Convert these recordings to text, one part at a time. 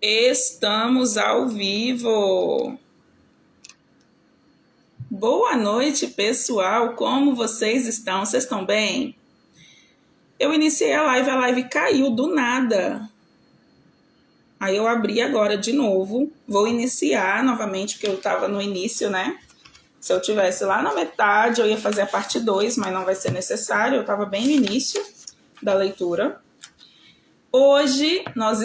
Estamos ao vivo. Boa noite, pessoal. Como vocês estão? Vocês estão bem? Eu iniciei a live caiu do nada. Aí eu abri agora de novo. Vou iniciar novamente, porque eu estava no início, né? Se eu tivesse lá na metade, eu ia fazer a parte 2, mas não vai ser necessário. Eu estava bem no início da leitura. Hoje nós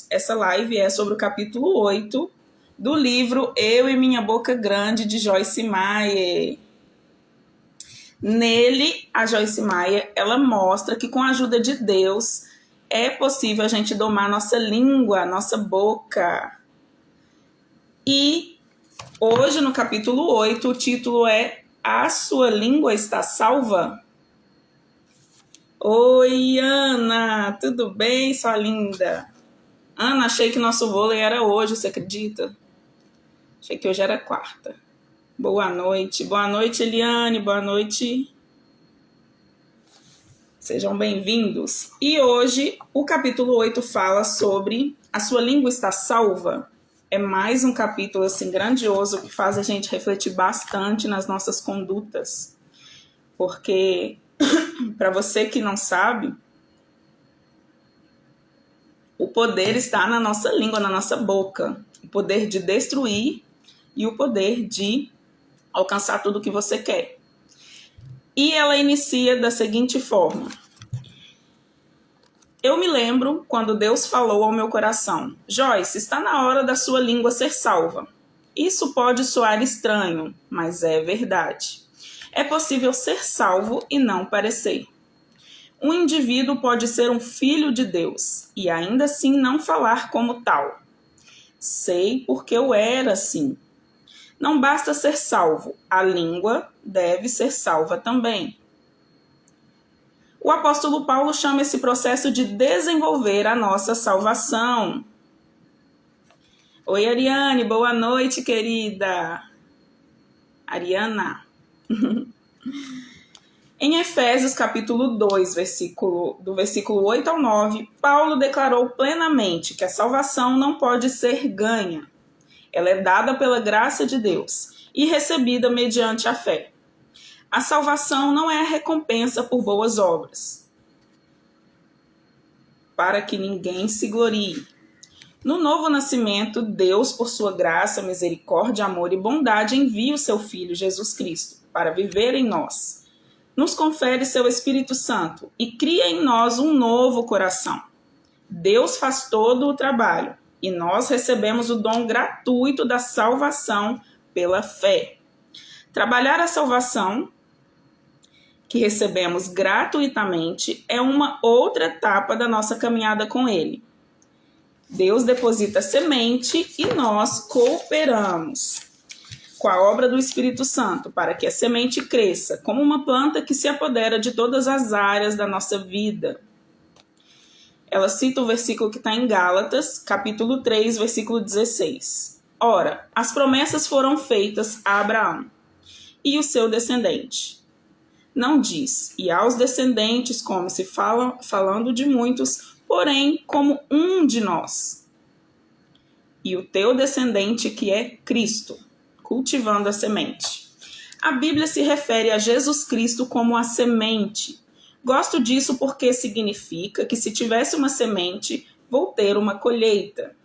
essa live é sobre o capítulo 8 do livro Eu e Minha Boca Grande, de Joyce Meyer. Nele, a Joyce Meyer, ela mostra que com a ajuda de Deus é possível a gente domar nossa língua, nossa boca. E hoje, no capítulo 8, o título é A Sua Língua Está Salva? Oi, Ana, tudo bem, sua linda? Ana, achei que nosso vôlei era hoje, você acredita? Achei que hoje era quarta. Boa noite, Eliane, boa noite. Sejam bem-vindos. E hoje, o capítulo 8 fala sobre A Sua Língua Está Salva? É mais um capítulo assim grandioso que faz a gente refletir bastante nas nossas condutas. Porque, para você que não sabe, o poder está na nossa língua, na nossa boca. O poder de destruir e o poder de alcançar tudo o que você quer. E ela inicia da seguinte forma. Eu me lembro quando Deus falou ao meu coração: Joyce, está na hora da sua língua ser salva. Isso pode soar estranho, mas é verdade. É possível ser salvo e não parecer. Um indivíduo pode ser um filho de Deus e ainda assim não falar como tal. Sei porque eu era assim. Não basta ser salvo, a língua deve ser salva também. O apóstolo Paulo chama esse processo de desenvolver a nossa salvação. Oi, Ariane, boa noite, querida. Ariana. Em Efésios capítulo 2, do versículo 8 ao 9, Paulo declarou plenamente que a salvação não pode ser ganha. Ela é dada pela graça de Deus e recebida mediante a fé. A salvação não é a recompensa por boas obras, para que ninguém se glorie. No novo nascimento, Deus, por sua graça, misericórdia, amor e bondade, envia o seu Filho, Jesus Cristo, para viver em nós. Nos confere seu Espírito Santo e cria em nós um novo coração. Deus faz todo o trabalho e nós recebemos o dom gratuito da salvação pela fé. Trabalhar a salvação que recebemos gratuitamente é uma outra etapa da nossa caminhada com Ele. Deus deposita semente e nós cooperamos com a obra do Espírito Santo para que a semente cresça como uma planta que se apodera de todas as áreas da nossa vida. Ela cita o versículo que está em Gálatas, capítulo 3, versículo 16. Ora, as promessas foram feitas a Abraão e o seu descendente. Não diz, e aos descendentes, como se falando de muitos, porém como um de nós. E o teu descendente que é Cristo, cultivando a semente. A Bíblia se refere a Jesus Cristo como a semente. Gosto disso porque significa que se tivesse uma semente, vou ter uma colheita.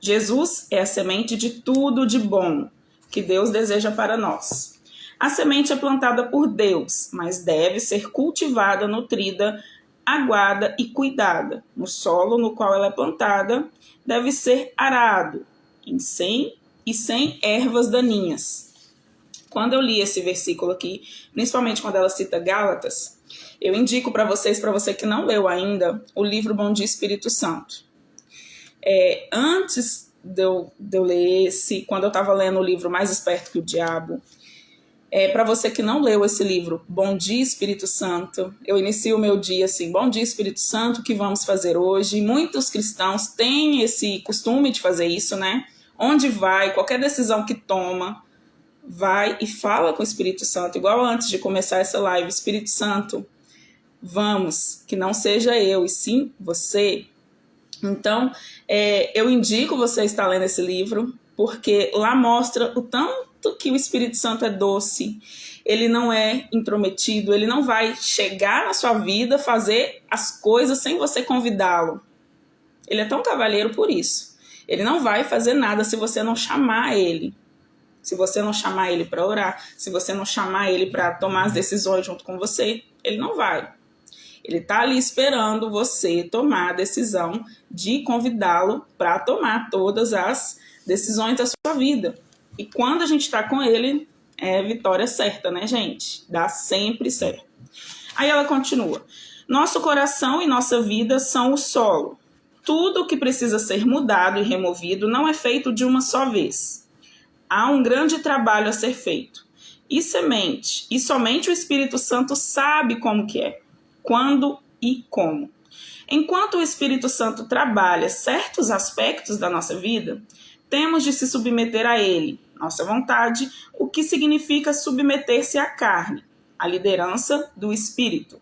Jesus é a semente de tudo de bom que Deus deseja para nós. A semente é plantada por Deus, mas deve ser cultivada, nutrida, aguada e cuidada. No solo no qual ela é plantada, deve ser arado sem ervas daninhas. Quando eu li esse versículo aqui, principalmente quando ela cita Gálatas, eu indico para você que não leu ainda, o livro Bom Dia Espírito Santo. Antes de eu ler esse, quando eu estava lendo o livro Mais Esperto que o Diabo, para você que não leu esse livro, Bom Dia Espírito Santo, eu inicio o meu dia assim, Bom Dia Espírito Santo, o que vamos fazer hoje? Muitos cristãos têm esse costume de fazer isso, né? Onde vai, qualquer decisão que toma, vai e fala com o Espírito Santo, igual antes de começar essa live, Espírito Santo, vamos, que não seja eu, e sim você. Então, eu indico você estar lendo esse livro, porque lá mostra o tanto que o Espírito Santo é doce, ele não é intrometido, ele não vai chegar na sua vida, fazer as coisas sem você convidá-lo. Ele é tão cavalheiro por isso. Ele não vai fazer nada se você não chamar ele. Se você não chamar ele para orar, se você não chamar ele para tomar as decisões junto com você, ele não vai. Ele está ali esperando você tomar a decisão de convidá-lo para tomar todas as decisões da sua vida. E quando a gente está com ele, é vitória certa, né, gente? Dá sempre certo. Aí ela continua. Nosso coração e nossa vida são o solo. Tudo o que precisa ser mudado e removido não é feito de uma só vez. Há um grande trabalho a ser feito. E somente o Espírito Santo sabe como que é, quando e como. Enquanto o Espírito Santo trabalha certos aspectos da nossa vida, temos de se submeter a ele, nossa vontade, o que significa submeter-se à carne, a liderança do Espírito.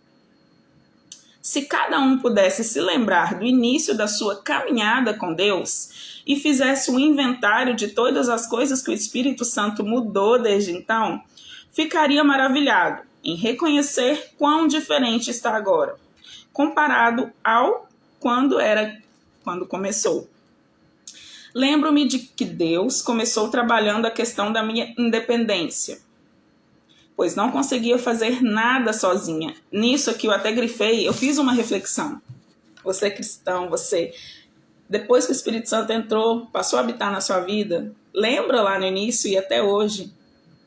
Se cada um pudesse se lembrar do início da sua caminhada com Deus e fizesse um inventário de todas as coisas que o Espírito Santo mudou desde então, ficaria maravilhado em reconhecer quão diferente está agora, comparado ao quando começou. Lembro-me de que Deus começou trabalhando a questão da minha independência, pois não conseguia fazer nada sozinha. Nisso aqui eu até grifei, eu fiz uma reflexão. Você é cristão, depois que o Espírito Santo entrou, passou a habitar na sua vida, lembra lá no início e até hoje,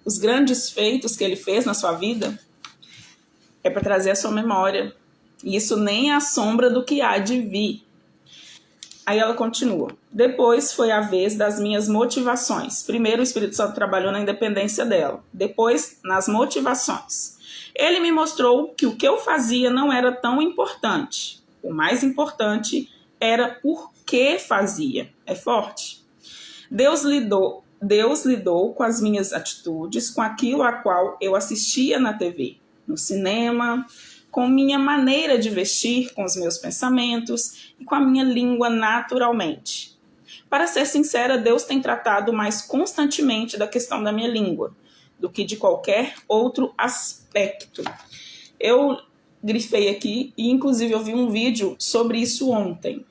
os grandes feitos que ele fez na sua vida? É para trazer a sua memória. E isso nem é a sombra do que há de vir. Aí ela continua. Depois foi a vez das minhas motivações. Primeiro o Espírito Santo trabalhou na independência dela. Depois nas motivações. Ele me mostrou que o que eu fazia não era tão importante. O mais importante era por que fazia. É forte. Deus lidou com as minhas atitudes, com aquilo a qual eu assistia na TV, no cinema, com minha maneira de vestir, com os meus pensamentos e com a minha língua naturalmente. Para ser sincera, Deus tem tratado mais constantemente da questão da minha língua do que de qualquer outro aspecto. Eu grifei aqui e inclusive eu vi um vídeo sobre isso ontem.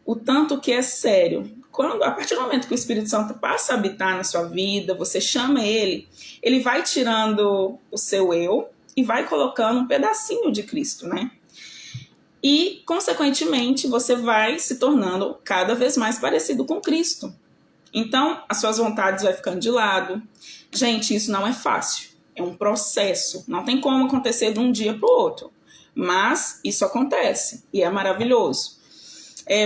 O tanto que é sério. A partir do momento que o Espírito Santo passa a habitar na sua vida, você chama ele vai tirando o seu eu e vai colocando um pedacinho de Cristo, né? E, consequentemente, você vai se tornando cada vez mais parecido com Cristo. Então, as suas vontades vão ficando de lado. Gente, isso não é fácil. É um processo. Não tem como acontecer de um dia para o outro. Mas isso acontece e é maravilhoso.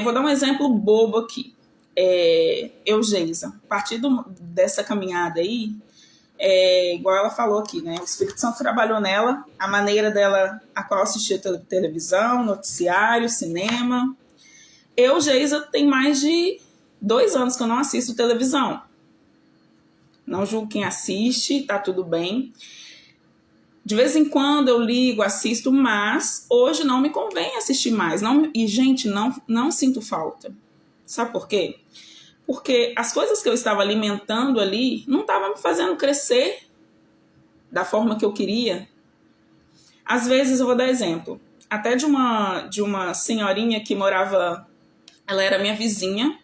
Vou dar um exemplo bobo aqui. Geisa, a partir dessa caminhada aí, igual ela falou aqui, né? O Espírito Santo trabalhou nela, a maneira dela, a qual assistia televisão, noticiário, cinema. Geisa, tem mais de 2 anos que eu não assisto televisão. Não julgo quem assiste, tá tudo bem. De vez em quando eu ligo, assisto, mas hoje não me convém assistir mais. Gente, não sinto falta. Sabe por quê? Porque as coisas que eu estava alimentando ali não estavam me fazendo crescer da forma que eu queria. Às vezes, eu vou dar exemplo, até de uma senhorinha que morava, ela era minha vizinha,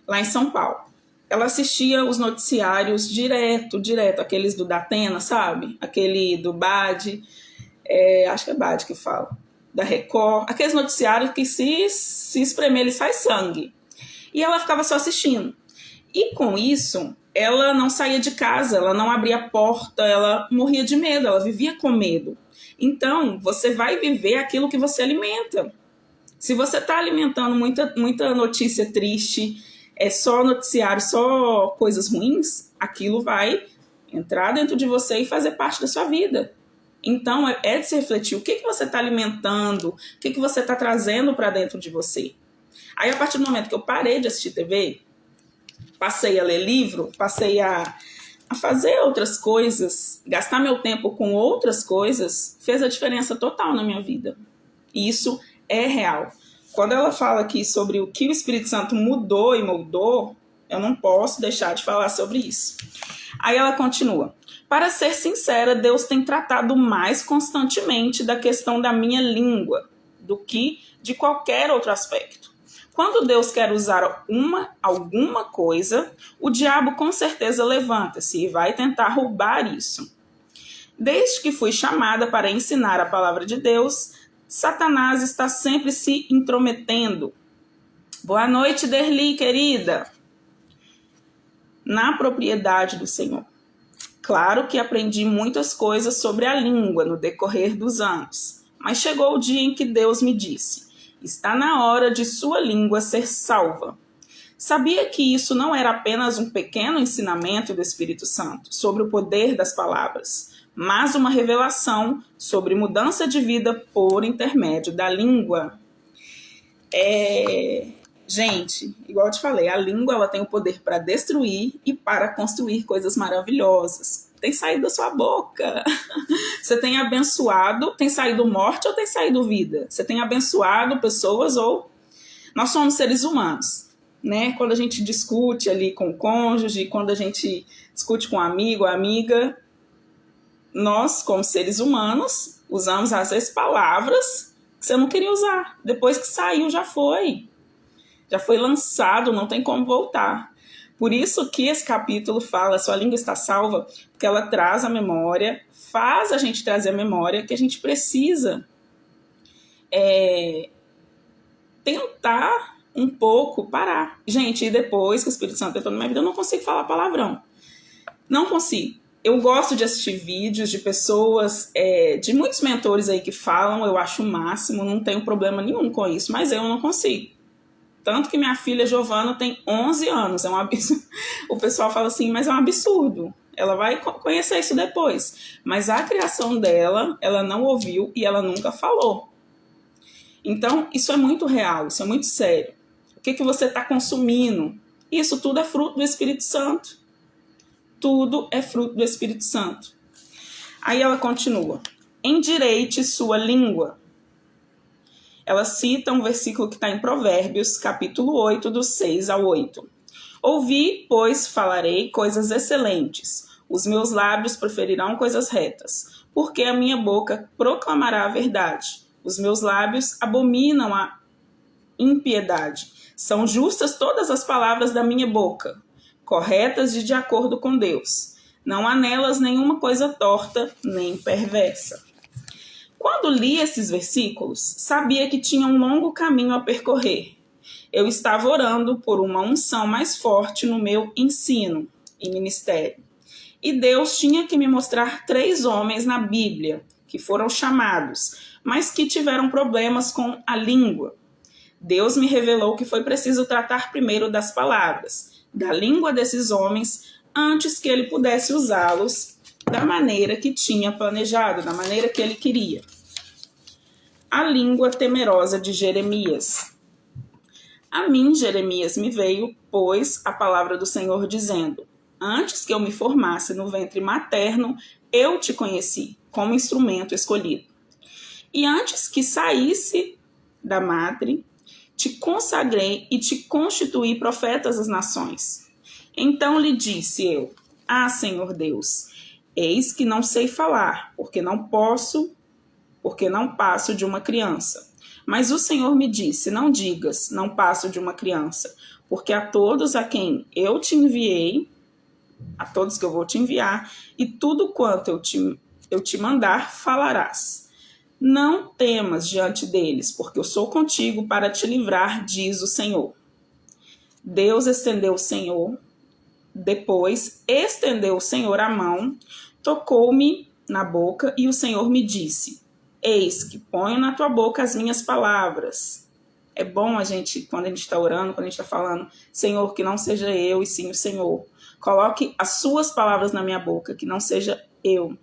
lá em São Paulo. Ela assistia os noticiários direto, aqueles do Datena, sabe? Aquele do BAD, acho que é BAD que fala, da Record, aqueles noticiários que se espremer, ele sai sangue. E ela ficava só assistindo. E com isso, ela não saía de casa, ela não abria a porta, ela morria de medo, ela vivia com medo. Então, você vai viver aquilo que você alimenta. Se você está alimentando muita notícia triste, só noticiário, só coisas ruins, aquilo vai entrar dentro de você e fazer parte da sua vida. Então, é de se refletir o que você está alimentando, o que você está trazendo para dentro de você. Aí, a partir do momento que eu parei de assistir TV, passei a ler livro, passei a fazer outras coisas, gastar meu tempo com outras coisas, fez a diferença total na minha vida. E isso é real. quando ela fala aqui sobre o que o Espírito Santo mudou e moldou, eu não posso deixar de falar sobre isso. Aí ela continua. Para ser sincera, Deus tem tratado mais constantemente da questão da minha língua do que de qualquer outro aspecto. Quando Deus quer usar alguma coisa, o diabo com certeza levanta-se e vai tentar roubar isso. Desde que fui chamada para ensinar a palavra de Deus, Satanás está sempre se intrometendo. Boa noite, Derli, querida. Na propriedade do Senhor. Claro que aprendi muitas coisas sobre a língua no decorrer dos anos, mas chegou o dia em que Deus me disse: está na hora de sua língua ser salva. Sabia que isso não era apenas um pequeno ensinamento do Espírito Santo sobre o poder das palavras, mas uma revelação sobre mudança de vida por intermédio da língua. Gente, igual eu te falei, a língua ela tem o poder para destruir e para construir coisas maravilhosas. Tem saído da sua boca. Você tem abençoado, tem saído morte ou tem saído vida? Você tem abençoado pessoas ou... Nós somos seres humanos, né? Quando a gente discute ali com o cônjuge, quando a gente discute com um amigo, amiga, nós, como seres humanos, usamos às vezes palavras que você não queria usar. Depois que saiu, já foi. Já foi lançado, não tem como voltar. Por isso que esse capítulo fala, sua língua está salva, porque ela traz a memória, faz a gente trazer a memória que a gente precisa tentar um pouco parar. Gente, e depois que o Espírito Santo entrou na minha vida, eu não consigo falar palavrão. Não consigo. Eu gosto de assistir vídeos de pessoas, de muitos mentores aí que falam, eu acho o máximo, não tenho problema nenhum com isso, mas eu não consigo. Tanto que minha filha Giovana tem 11 anos, é um absurdo. O pessoal fala assim, mas é um absurdo. Ela vai conhecer isso depois. Mas a criação dela, ela não ouviu e ela nunca falou. Então, isso é muito real, isso é muito sério. O que você está consumindo? Isso tudo é fruto do Espírito Santo. Tudo é fruto do Espírito Santo. Aí ela continua. Endireite sua língua. Ela cita um versículo que está em Provérbios, capítulo 8, do 6 ao 8. Ouvi, pois falarei coisas excelentes. Os meus lábios proferirão coisas retas, porque a minha boca proclamará a verdade. Os meus lábios abominam a impiedade. São justas todas as palavras da minha boca, corretas e de acordo com Deus. Não há nelas nenhuma coisa torta nem perversa. Quando li esses versículos, sabia que tinha um longo caminho a percorrer. Eu estava orando por uma unção mais forte no meu ensino e ministério. E Deus tinha que me mostrar 3 homens na Bíblia, que foram chamados, mas que tiveram problemas com a língua. Deus me revelou que foi preciso tratar primeiro das palavras, da língua desses homens, antes que ele pudesse usá-los da maneira que tinha planejado, da maneira que ele queria. A língua temerosa de Jeremias. A mim, Jeremias, me veio, pois, a palavra do Senhor dizendo: antes que eu me formasse no ventre materno, eu te conheci como instrumento escolhido. E antes que saísse da madre, te consagrei e te constituí profeta das nações. Então lhe disse eu: ah, Senhor Deus, eis que não sei falar, porque não passo de uma criança. Mas o Senhor me disse: não digas, não passo de uma criança, porque a todos a quem eu te enviei, a todos que eu vou te enviar, e tudo quanto eu te mandar, falarás. Não temas diante deles, porque eu sou contigo para te livrar, diz o Senhor. Depois estendeu o Senhor a mão, tocou-me na boca e o Senhor me disse: eis que ponho na tua boca as minhas palavras. É bom a gente, quando a gente está orando, quando a gente está falando, Senhor, que não seja eu e sim o Senhor. Coloque as suas palavras na minha boca, que não seja eu.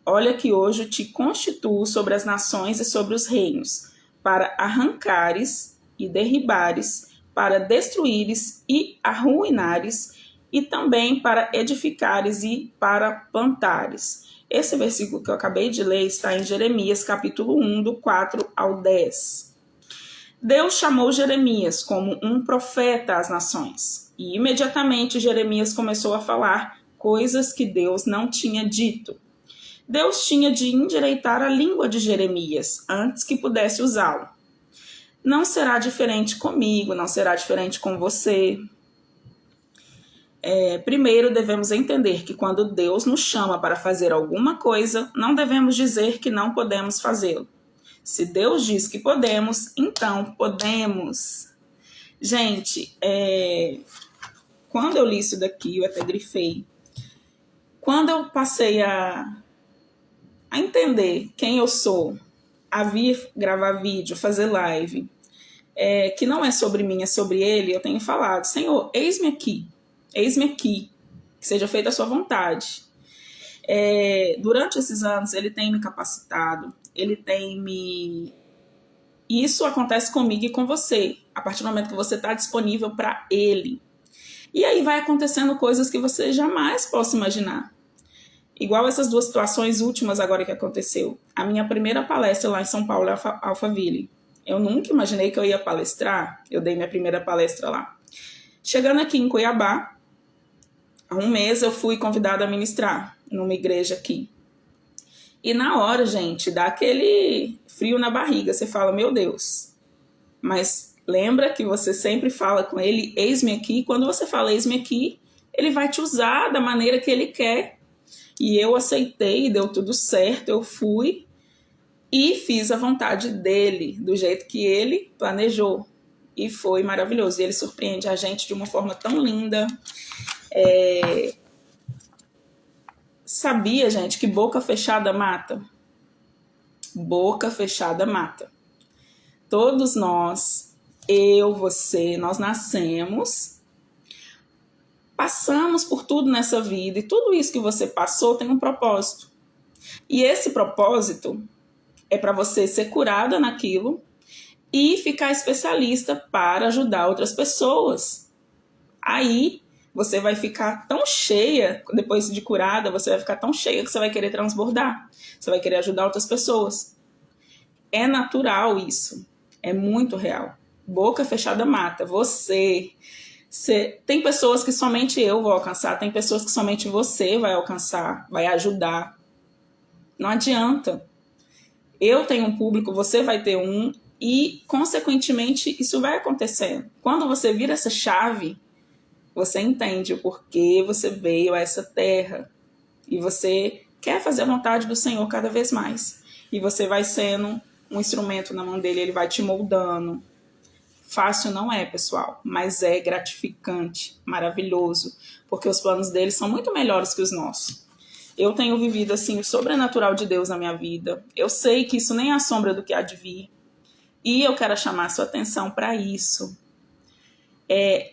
Olha que hoje te constituo sobre as nações e sobre os reinos, para arrancares e derribares, para destruíres e arruinares, e também para edificares e para plantares. Esse versículo que eu acabei de ler está em Jeremias, capítulo 1, do 4 ao 10. Deus chamou Jeremias como um profeta às nações. E imediatamente Jeremias começou a falar coisas que Deus não tinha dito. Deus tinha de endireitar a língua de Jeremias antes que pudesse usá-lo. Não será diferente comigo, não será diferente com você. Primeiro, devemos entender que quando Deus nos chama para fazer alguma coisa, não devemos dizer que não podemos fazê-lo. Se Deus diz que podemos, então podemos. Gente, quando eu li isso daqui, eu até grifei. Quando eu passei a entender quem eu sou, a vir gravar vídeo, fazer live, que não é sobre mim, é sobre Ele, eu tenho falado, Senhor, eis-me aqui, que seja feita a sua vontade. Durante esses anos, Ele tem me capacitado, Ele tem me... Isso acontece comigo e com você, a partir do momento que você está disponível para Ele. E aí vai acontecendo coisas que você jamais possa imaginar. Igual essas duas situações últimas agora que aconteceu. A minha primeira palestra lá em São Paulo, Alphaville. Eu nunca imaginei que eu ia palestrar. Eu dei minha primeira palestra lá. Chegando aqui em Cuiabá, há um mês eu fui convidada a ministrar numa igreja aqui. E na hora, gente, dá aquele frio na barriga. Você fala, meu Deus. Mas lembra que você sempre fala com ele, eis-me aqui. Quando você fala eis-me aqui, ele vai te usar da maneira que ele quer. E eu aceitei, deu tudo certo, eu fui e fiz a vontade dele, do jeito que ele planejou. E foi maravilhoso. E ele surpreende a gente de uma forma tão linda. Sabia, gente, que boca fechada mata? Boca fechada mata. Todos nós, eu, você, nós nascemos, passamos por tudo nessa vida e tudo isso que você passou tem um propósito. E esse propósito é para você ser curada naquilo e ficar especialista para ajudar outras pessoas. Aí você vai ficar tão cheia, depois de curada, você vai ficar tão cheia que você vai querer transbordar. Você vai querer ajudar outras pessoas. É natural isso. É muito real. Boca fechada mata. Você tem pessoas que somente eu vou alcançar, tem pessoas que somente você vai alcançar, vai ajudar. Não adianta. Eu tenho um público, você vai ter um, e, consequentemente, isso vai acontecendo. Quando você vira essa chave, você entende o porquê você veio a essa terra. E você quer fazer a vontade do Senhor cada vez mais. E você vai sendo um instrumento na mão dele, ele vai te moldando. Fácil não é, pessoal, mas é gratificante, maravilhoso, porque os planos dele são muito melhores que os nossos. Eu tenho vivido assim o sobrenatural de Deus na minha vida. Eu sei que isso nem é a sombra do que há de vir. E eu quero chamar a sua atenção para isso.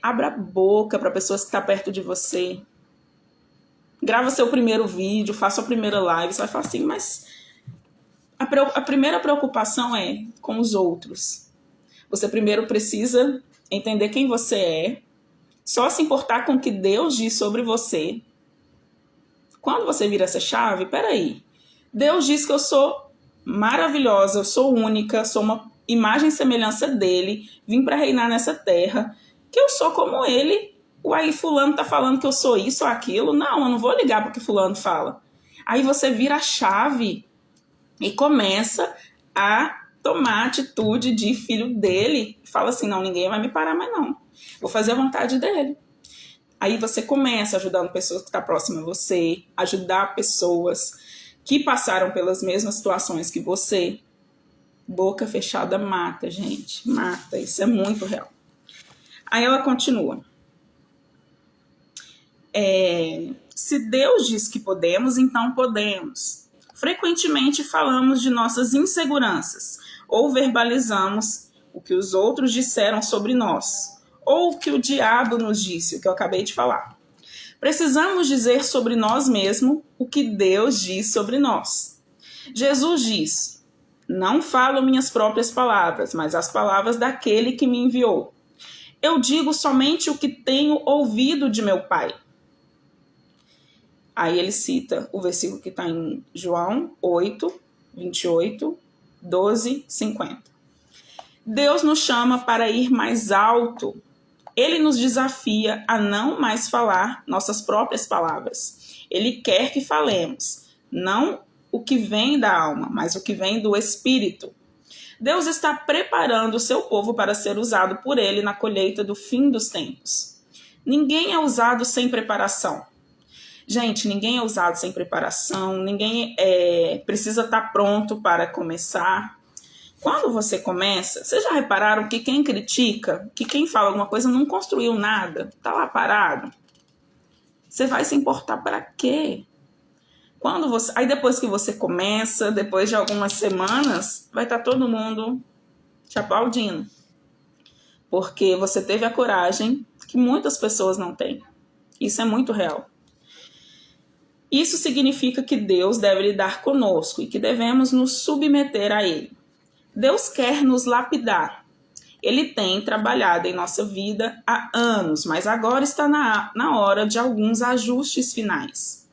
Abra a boca para pessoas que estão perto de você. Grava seu primeiro vídeo, faça a primeira live. Você vai falar assim, mas a primeira preocupação é com os outros. Você primeiro precisa entender quem você é, só se importar com o que Deus diz sobre você. Quando você vira essa chave, peraí, Deus diz que eu sou maravilhosa, eu sou única, sou uma imagem e semelhança dele, vim para reinar nessa terra, que eu sou como ele. Uai, fulano tá falando que eu sou isso ou aquilo. Não, eu não vou ligar para o que fulano fala. Aí você vira a chave e começa a tomar atitude de filho dele. Fala assim, não, ninguém vai me parar mais não. Vou fazer a vontade dele. Aí você começa ajudando pessoas que estão próximas a você, ajudar pessoas que passaram pelas mesmas situações que você. Boca fechada mata, gente. Mata. Isso é muito real. Aí ela continua. Se Deus diz que podemos, então podemos. Frequentemente falamos de nossas inseguranças ou verbalizamos o que os outros disseram sobre nós ou o que o diabo nos disse, o que eu acabei de falar. Precisamos dizer sobre nós mesmos o que Deus diz sobre nós. Jesus diz, não falo minhas próprias palavras, mas as palavras daquele que me enviou. Eu digo somente o que tenho ouvido de meu Pai. Aí ele cita o versículo que está em João 8, 28, 12, 50. Deus nos chama para ir mais alto. Ele nos desafia a não mais falar nossas próprias palavras. Ele quer que falemos, não o que vem da alma, mas o que vem do Espírito. Deus está preparando o seu povo para ser usado por ele na colheita do fim dos tempos. Ninguém é usado sem preparação. Gente, ninguém é usado sem preparação, ninguém precisa estar pronto para começar. Quando você começa, vocês já repararam que quem critica, que quem fala alguma coisa não construiu nada, está lá parado? Você vai se importar para quê? Aí depois que você começa, depois de algumas semanas, vai estar todo mundo te aplaudindo. Porque você teve a coragem que muitas pessoas não têm. Isso é muito real. Isso significa que Deus deve lidar conosco e que devemos nos submeter a Ele. Deus quer nos lapidar. Ele tem trabalhado em nossa vida há anos, mas agora está na hora de alguns ajustes finais.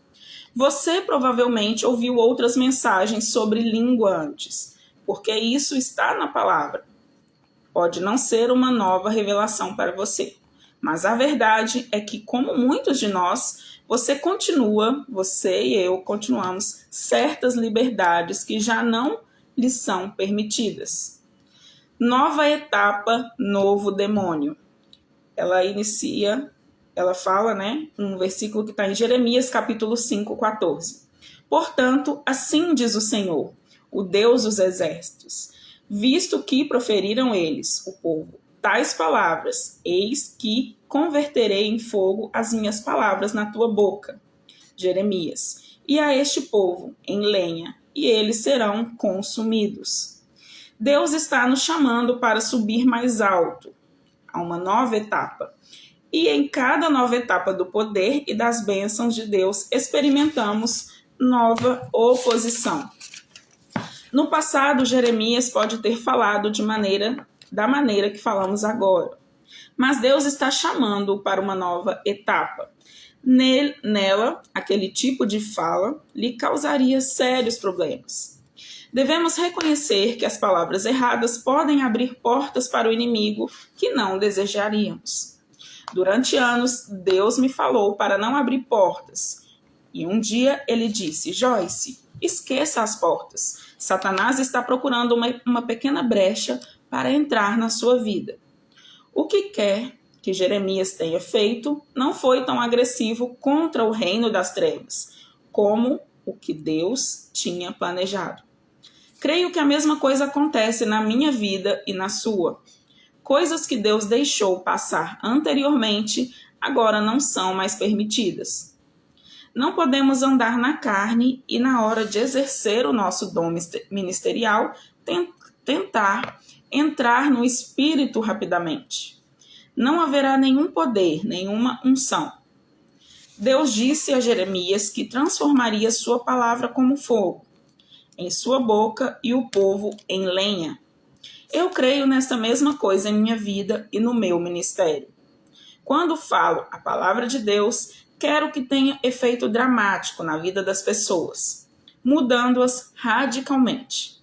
Você provavelmente ouviu outras mensagens sobre língua antes, porque isso está na palavra. Pode não ser uma nova revelação para você, mas a verdade é que, como muitos de nós, você e eu continuamos certas liberdades que já não lhes são permitidas. Nova etapa, novo demônio. Ela fala, um versículo que está em Jeremias, capítulo 5, 14. Portanto, assim diz o Senhor, o Deus dos exércitos, visto que proferiram eles, o povo, tais palavras, eis que converterei em fogo as minhas palavras na tua boca, Jeremias, e a este povo em lenha, e eles serão consumidos. Deus está nos chamando para subir mais alto, a uma nova etapa. E em cada nova etapa do poder e das bênçãos de Deus, experimentamos nova oposição. No passado, Jeremias pode ter falado da maneira que falamos agora. Mas Deus está chamando para uma nova etapa. Nela, aquele tipo de fala lhe causaria sérios problemas. Devemos reconhecer que as palavras erradas podem abrir portas para o inimigo que não desejaríamos. Durante anos, Deus me falou para não abrir portas. E um dia ele disse, Joyce, esqueça as portas. Satanás está procurando uma pequena brecha para entrar na sua vida. O que quer que Jeremias tenha feito não foi tão agressivo contra o reino das trevas, como o que Deus tinha planejado. Creio que a mesma coisa acontece na minha vida e na sua. Coisas que Deus deixou passar anteriormente, agora não são mais permitidas. Não podemos andar na carne e, na hora de exercer o nosso dom ministerial, tentar entrar no Espírito rapidamente. Não haverá nenhum poder, nenhuma unção. Deus disse a Jeremias que transformaria sua palavra como fogo em sua boca e o povo em lenha. Eu creio nessa mesma coisa em minha vida e no meu ministério. Quando falo a palavra de Deus, quero que tenha efeito dramático na vida das pessoas, mudando-as radicalmente.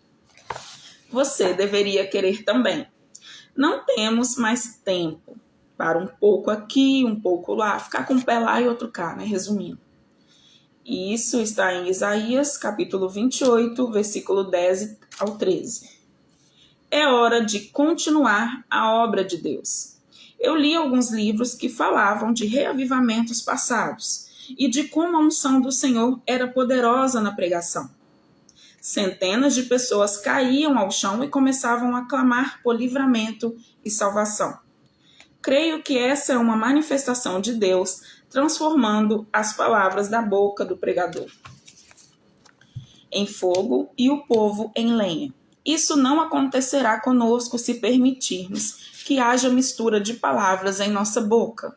Você deveria querer também. Não temos mais tempo para um pouco aqui, um pouco lá, ficar com um pé lá e outro cá, resumindo. E isso está em Isaías, capítulo 28, versículo 10 ao 13. É hora de continuar a obra de Deus. Eu li alguns livros que falavam de reavivamentos passados e de como a unção do Senhor era poderosa na pregação. Centenas de pessoas caíam ao chão e começavam a clamar por livramento e salvação. Creio que essa é uma manifestação de Deus transformando as palavras da boca do pregador em fogo e o povo em lenha. Isso não acontecerá conosco se permitirmos que haja mistura de palavras em nossa boca.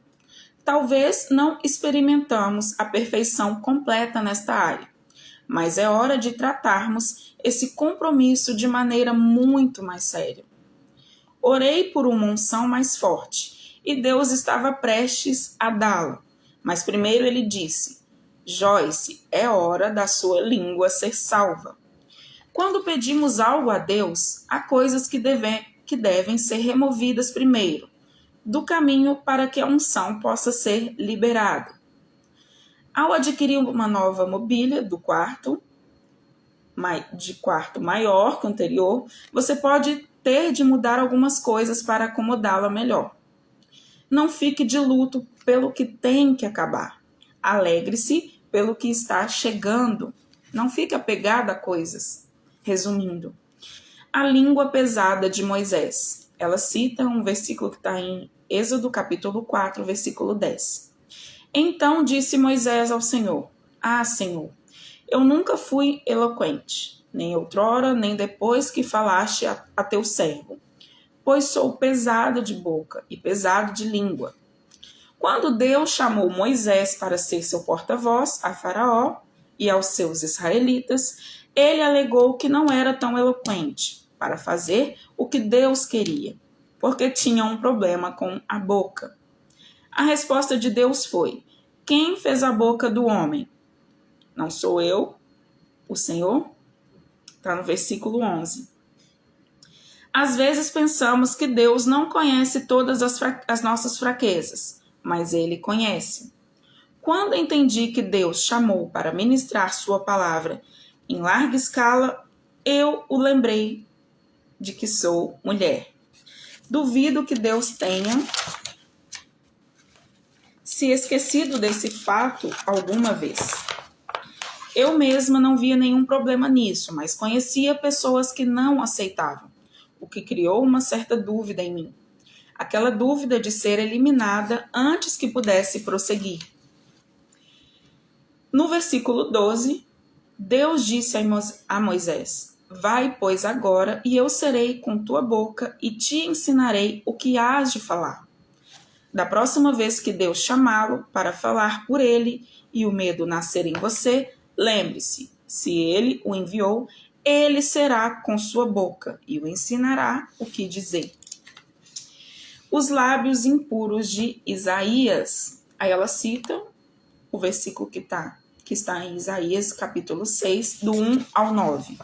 Talvez não experimentamos a perfeição completa nesta área, mas é hora de tratarmos esse compromisso de maneira muito mais séria. Orei por uma unção mais forte, e Deus estava prestes a dá-la. Mas primeiro ele disse, Joyce, é hora da sua língua ser salva. Quando pedimos algo a Deus, há coisas que que devem ser removidas primeiro do caminho para que a unção possa ser liberada. Ao adquirir uma nova mobília de quarto maior que o anterior, você pode ter de mudar algumas coisas para acomodá-la melhor. Não fique de luto pelo que tem que acabar. Alegre-se pelo que está chegando. Não fique apegado a coisas. Resumindo, a língua pesada de Moisés. Ela cita um versículo que está em Êxodo capítulo 4, versículo 10. Então disse Moisés ao Senhor: Ah, Senhor, eu nunca fui eloquente, nem outrora, nem depois que falaste a teu servo, pois sou pesado de boca e pesado de língua. Quando Deus chamou Moisés para ser seu porta-voz a Faraó e aos seus israelitas, ele alegou que não era tão eloquente para fazer o que Deus queria, porque tinha um problema com a boca. A resposta de Deus foi: quem fez a boca do homem? Não sou eu, o Senhor? Está no versículo 11. Às vezes pensamos que Deus não conhece todas as nossas fraquezas, mas Ele conhece. Quando entendi que Deus chamou para ministrar sua palavra em larga escala, eu o lembrei de que sou mulher. Duvido que Deus tenha se esquecido desse fato alguma vez. Eu mesma não via nenhum problema nisso, mas conhecia pessoas que não aceitavam, o que criou uma certa dúvida em mim. Aquela dúvida de ser eliminada antes que pudesse prosseguir. No versículo 12, Deus disse a Moisés: Vai, pois, agora, e eu serei com tua boca e te ensinarei o que hás de falar. Da próxima vez que Deus chamá-lo para falar por ele e o medo nascer em você, lembre-se, se ele o enviou, ele será com sua boca e o ensinará o que dizer. Os lábios impuros de Isaías. Aí ela cita o versículo que está em Isaías, capítulo 6, do 1 ao 9.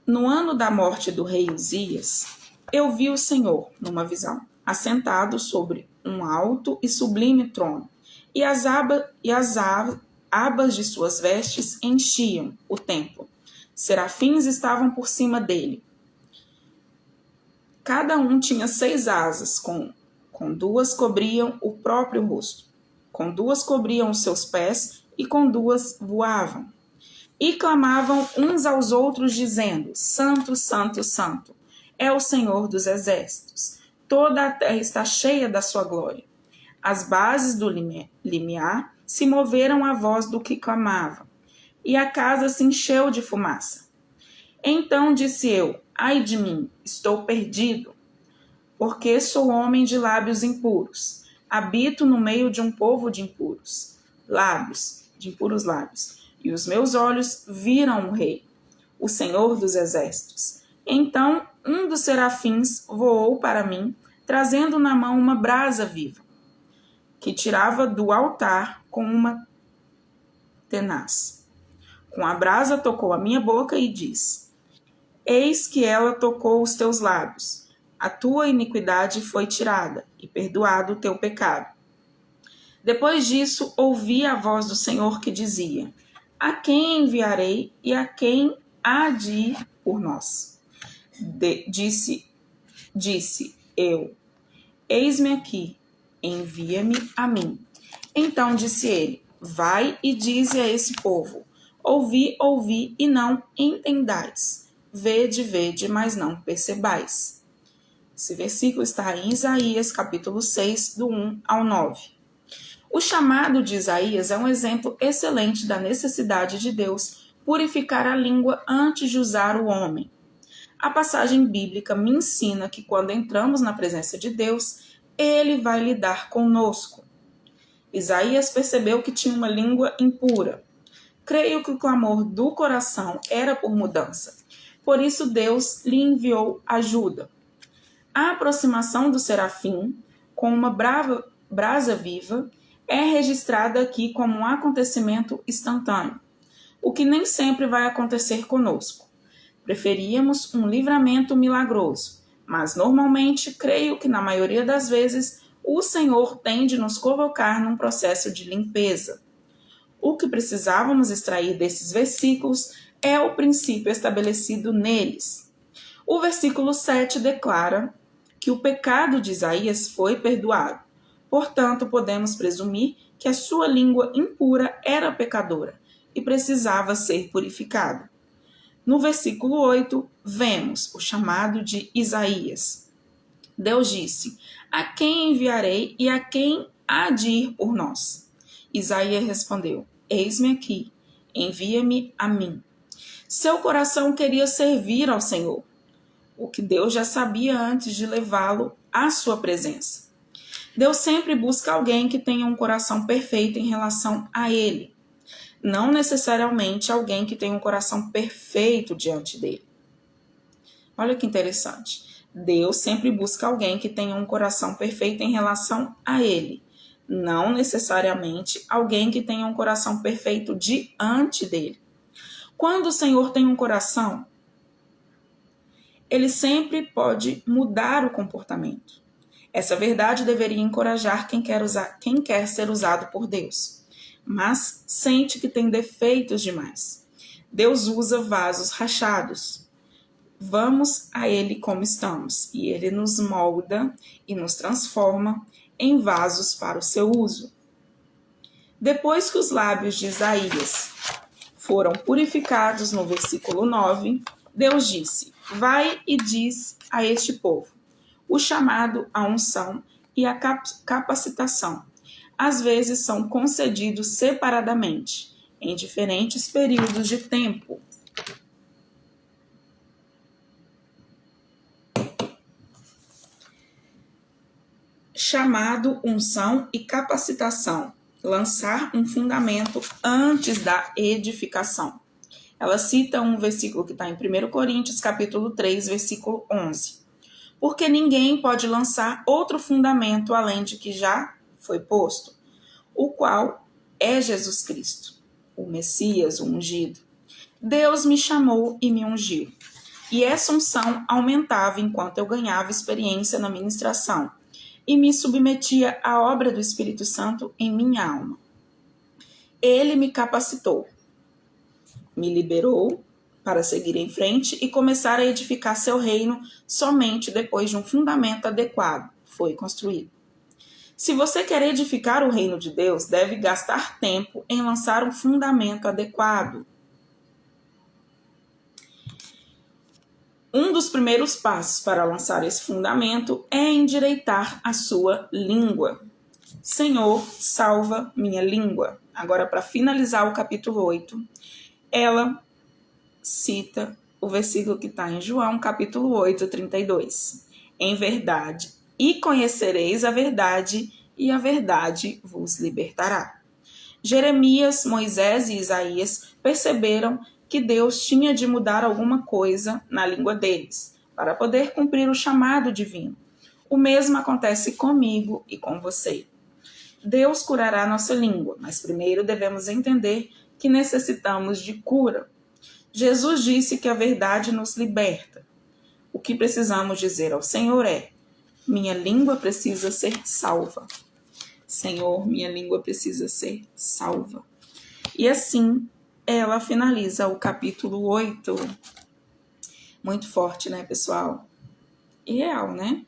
No ano da morte do rei Uzias, eu vi o Senhor, numa visão, assentado sobre um alto e sublime trono, e as abas de suas vestes enchiam o templo. Serafins estavam por cima dele. Cada um tinha 6 asas, com 2 cobriam o próprio rosto, com 2 cobriam os seus pés e com 2 voavam. E clamavam uns aos outros, dizendo: Santo, Santo, Santo, é o Senhor dos exércitos. Toda a terra está cheia da sua glória. As bases do limiar se moveram à voz do que clamava, e a casa se encheu de fumaça. Então disse eu: Ai de mim, estou perdido, porque sou homem de lábios impuros. Habito no meio de um povo de impuros lábios. E os meus olhos viram o Rei, o Senhor dos exércitos. Então um dos serafins voou para mim, trazendo na mão uma brasa viva, que tirava do altar com uma tenaz. Com a brasa tocou a minha boca e disse: Eis que ela tocou os teus lábios. A tua iniquidade foi tirada, e perdoado o teu pecado. Depois disso, ouvi a voz do Senhor que dizia: A quem enviarei e a quem há de ir por nós? Disse eu: Eis-me aqui, envia-me a mim. Então disse ele: Vai e dize a esse povo: Ouvi, e não entendais. Vede, mas não percebais. Esse versículo está em Isaías, capítulo 6, do 1 ao 9. O chamado de Isaías é um exemplo excelente da necessidade de Deus purificar a língua antes de usar o homem. A passagem bíblica me ensina que quando entramos na presença de Deus, Ele vai lidar conosco. Isaías percebeu que tinha uma língua impura. Creio que o clamor do coração era por mudança. Por isso Deus lhe enviou ajuda. A aproximação do serafim com uma brasa viva é registrada aqui como um acontecimento instantâneo, o que nem sempre vai acontecer conosco. Preferíamos um livramento milagroso, mas normalmente creio que na maioria das vezes o Senhor tem de nos colocar num processo de limpeza. O que precisávamos extrair desses versículos é o princípio estabelecido neles. O versículo 7 declara que o pecado de Isaías foi perdoado. Portanto, podemos presumir que a sua língua impura era pecadora e precisava ser purificada. No versículo 8, vemos o chamado de Isaías. Deus disse: a quem enviarei e a quem há de ir por nós? Isaías respondeu: eis-me aqui, envia-me a mim. Seu coração queria servir ao Senhor, o que Deus já sabia antes de levá-lo à sua presença. Deus sempre busca alguém que tenha um coração perfeito em relação a Ele, não necessariamente alguém que tenha um coração perfeito diante dele. Olha que interessante. Deus sempre busca alguém que tenha um coração perfeito em relação a Ele, não necessariamente alguém que tenha um coração perfeito diante dele. Quando o Senhor tem um coração, Ele sempre pode mudar o comportamento. Essa verdade deveria encorajar quem quer ser usado por Deus, mas sente que tem defeitos demais. Deus usa vasos rachados. Vamos a Ele como estamos, e Ele nos molda e nos transforma em vasos para o seu uso. Depois que os lábios de Isaías foram purificados no versículo 9, Deus disse: vai e diz a este povo, o chamado, a unção e a capacitação, às vezes são concedidos separadamente, em diferentes períodos de tempo. Chamado, unção e capacitação, lançar um fundamento antes da edificação. Ela cita um versículo que está em 1 Coríntios, capítulo 3, versículo 11. Porque ninguém pode lançar outro fundamento além de que já foi posto, o qual é Jesus Cristo, o Messias, o ungido. Deus me chamou e me ungiu. E essa unção aumentava enquanto eu ganhava experiência na ministração e me submetia à obra do Espírito Santo em minha alma. Ele me capacitou, me liberou para seguir em frente e começar a edificar seu reino somente depois de um fundamento adequado foi construído. Se você quer edificar o reino de Deus, deve gastar tempo em lançar um fundamento adequado. Um dos primeiros passos para lançar esse fundamento é endireitar a sua língua. Senhor, salva minha língua. Agora, para finalizar o capítulo 8, ela cita o versículo que está em João, capítulo 8, 32. Em verdade, e conhecereis a verdade, e a verdade vos libertará. Jeremias, Moisés e Isaías perceberam que Deus tinha de mudar alguma coisa na língua deles, para poder cumprir o chamado divino. O mesmo acontece comigo e com você. Deus curará nossa língua, mas primeiro devemos entender que necessitamos de cura. Jesus disse que a verdade nos liberta. O que precisamos dizer ao Senhor é: minha língua precisa ser salva. Senhor, minha língua precisa ser salva. E assim, ela finaliza o capítulo 8. Muito forte, né, pessoal? E real, né?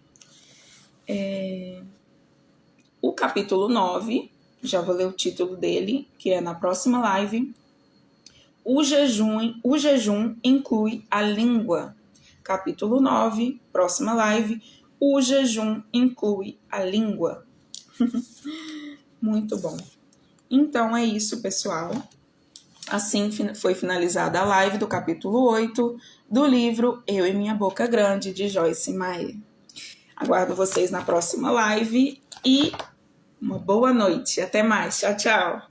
O capítulo 9, já vou ler o título dele, que é na próxima live. O jejum inclui a língua. Capítulo 9, próxima live. O jejum inclui a língua. Muito bom. Então é isso, pessoal. Assim foi finalizada a live do capítulo 8 do livro Eu e Minha Boca Grande, de Joyce Meyer. Aguardo vocês na próxima live e uma boa noite. Até mais. Tchau, tchau.